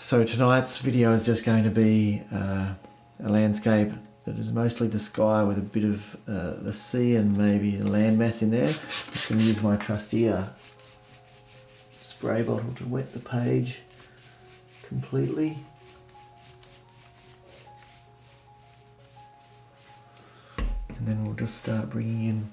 So tonight's video is just going to be a landscape that is mostly the sky with a bit of the sea and maybe a landmass in there. I'm just going to use my trusty spray bottle to wet the page completely. And then we'll just start bringing in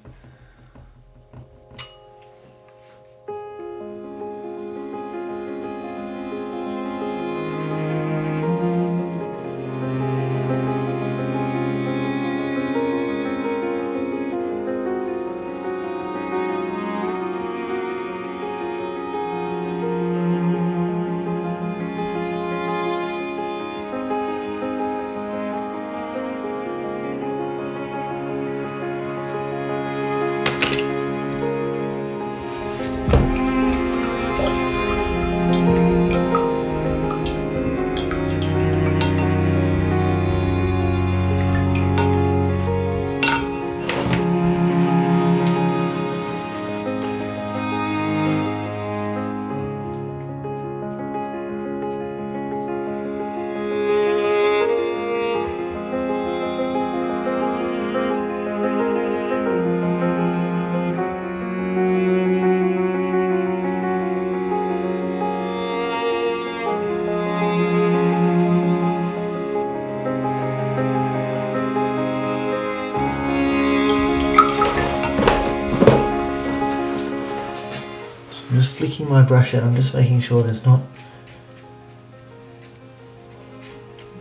flicking my brush out. I'm just making sure there's not,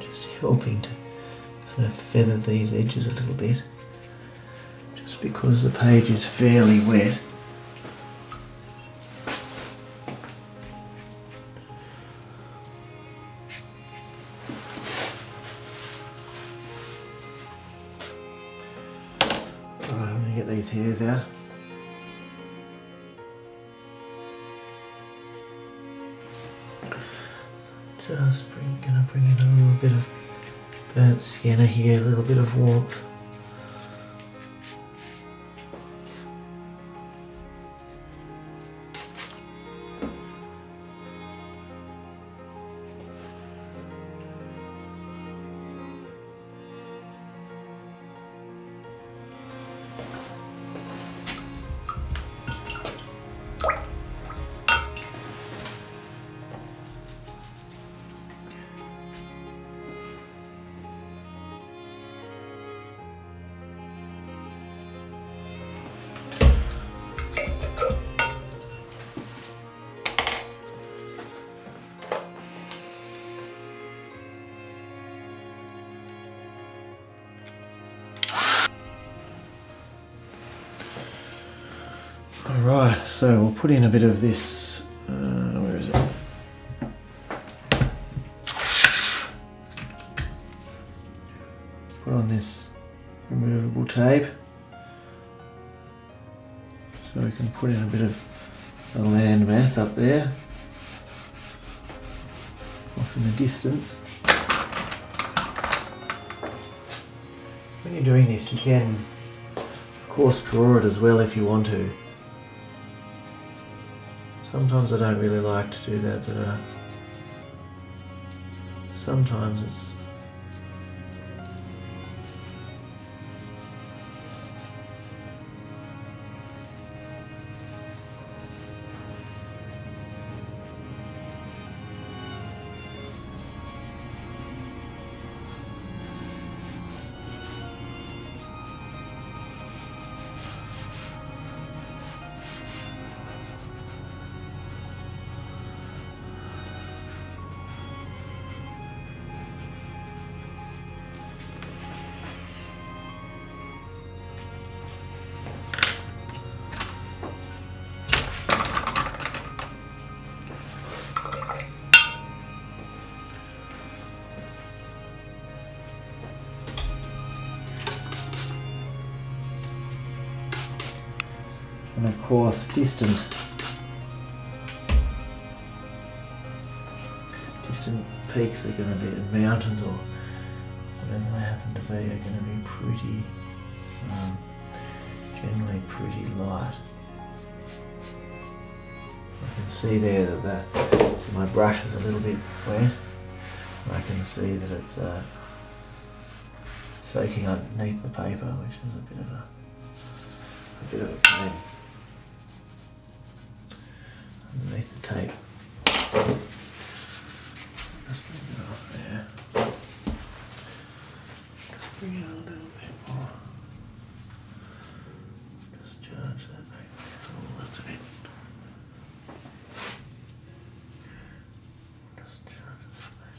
just helping to kind of feather these edges a little bit, just because the page is fairly wet. Alright, I'm going to get these hairs out. Just gonna bring in a little bit of burnt sienna here, a little bit of warmth. Alright, so we'll put in a bit of this, where is it? Put on this removable tape, so we can put in a bit of a land mass up there, off in the distance. When you're doing this, you can, of course, draw it as well if you want to. Sometimes I don't really like to do that, but sometimes it's and of course distant peaks are going to be, and mountains or whatever they happen to be, are going to be pretty, generally pretty light. I can see there that my brush is a little bit wet. I can see that it's soaking underneath the paper, which is a bit of a pain. Underneath the tape. Just bring it off there. Just bring it a little bit more. Just charge that paper. Oh, that's a bit. Just charge that paper.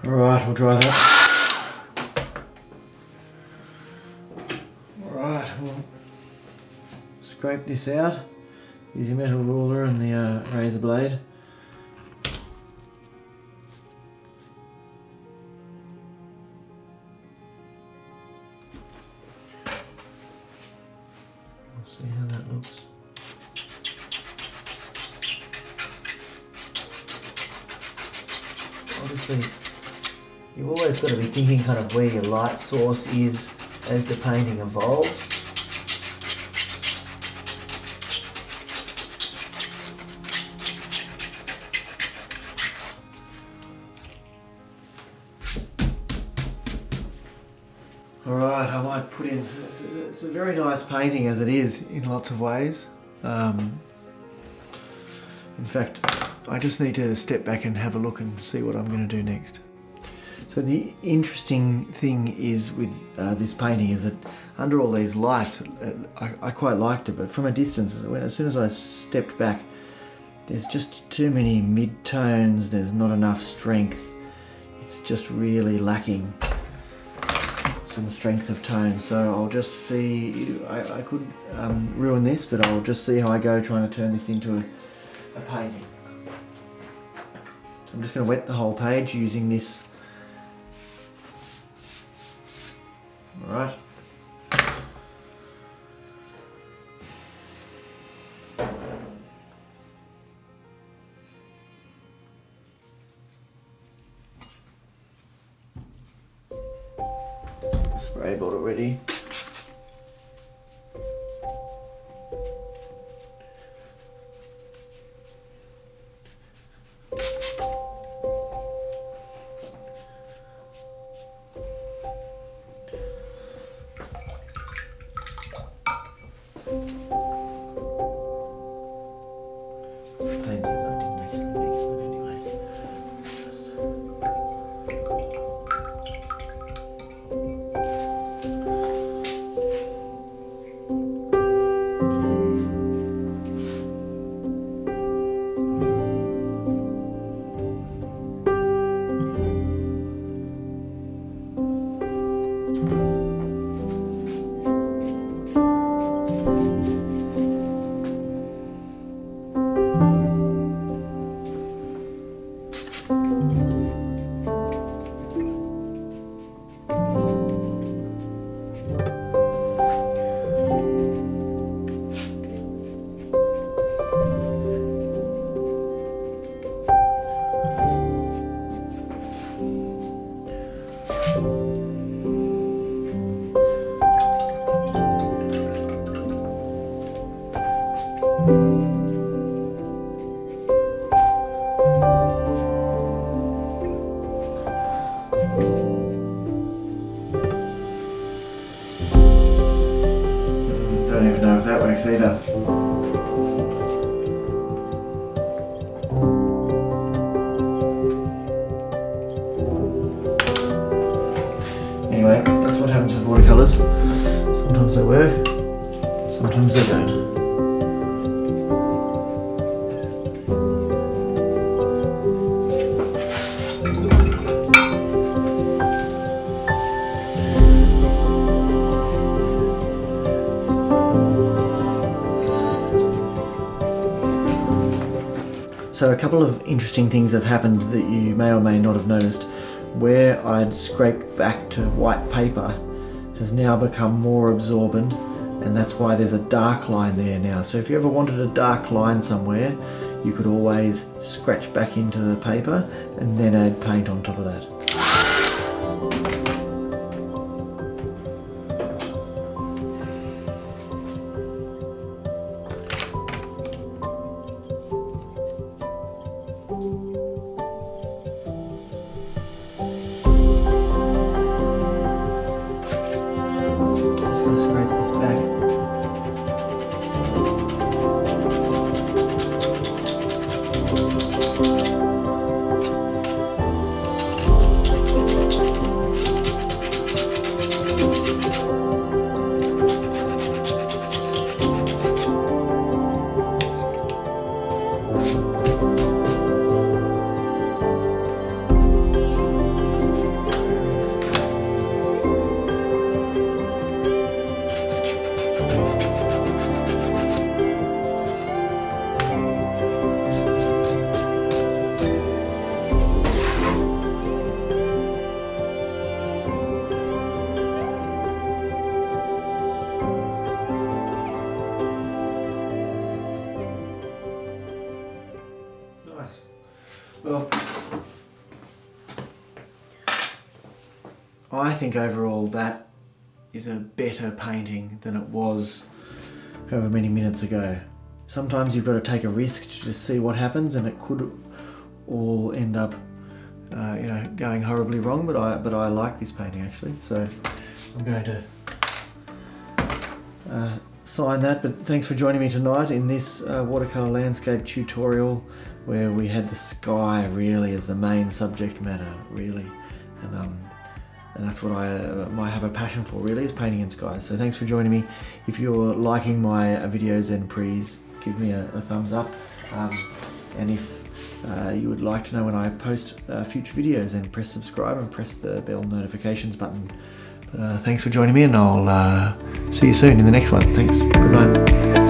Alright, we'll dry that. Alright, we'll scrape this out using a metal ruler and the razor blade. We'll see how that looks. Obviously, you've always got to be thinking kind of where your light source is as the painting evolves. Alright, I might put in, it's a very nice painting as it is in lots of ways. In fact, I just need to step back and have a look and see what I'm going to do next. So the interesting thing is with this painting is that under all these lights, I quite liked it, but from a distance, as soon as I stepped back, there's just too many mid-tones, there's not enough strength. It's just really lacking some strength of tone. So I'll just see, I could ruin this, but I'll just see how I go trying to turn this into a painting. So I'm just going to wet the whole page using this. Alright. Spray bottle ready. Don't even know if that works either. what happens with watercolours. Sometimes they work, sometimes they don't. So a couple of interesting things have happened that you may or may not have noticed. Where I'd scraped back to white paper has now become more absorbent, and that's why there's a dark line there now. So if you ever wanted a dark line somewhere, you could always scratch back into the paper and then add paint on top of that. Well, I think overall that is a better painting than it was however many minutes ago. Sometimes you've got to take a risk to just see what happens, and it could all end up going horribly wrong, but I like this painting actually, so I'm going to sign that. But thanks for joining me tonight in this watercolour landscape tutorial, where we had the sky really as the main subject matter, really, and that's what I have a passion for, really, is painting in skies. So thanks for joining me. If you're liking my videos, then please give me a thumbs up, and if you would like to know when I post future videos, then press subscribe and press the bell notifications button. But thanks for joining me, and I'll see you soon in the next one. Thanks. Good night.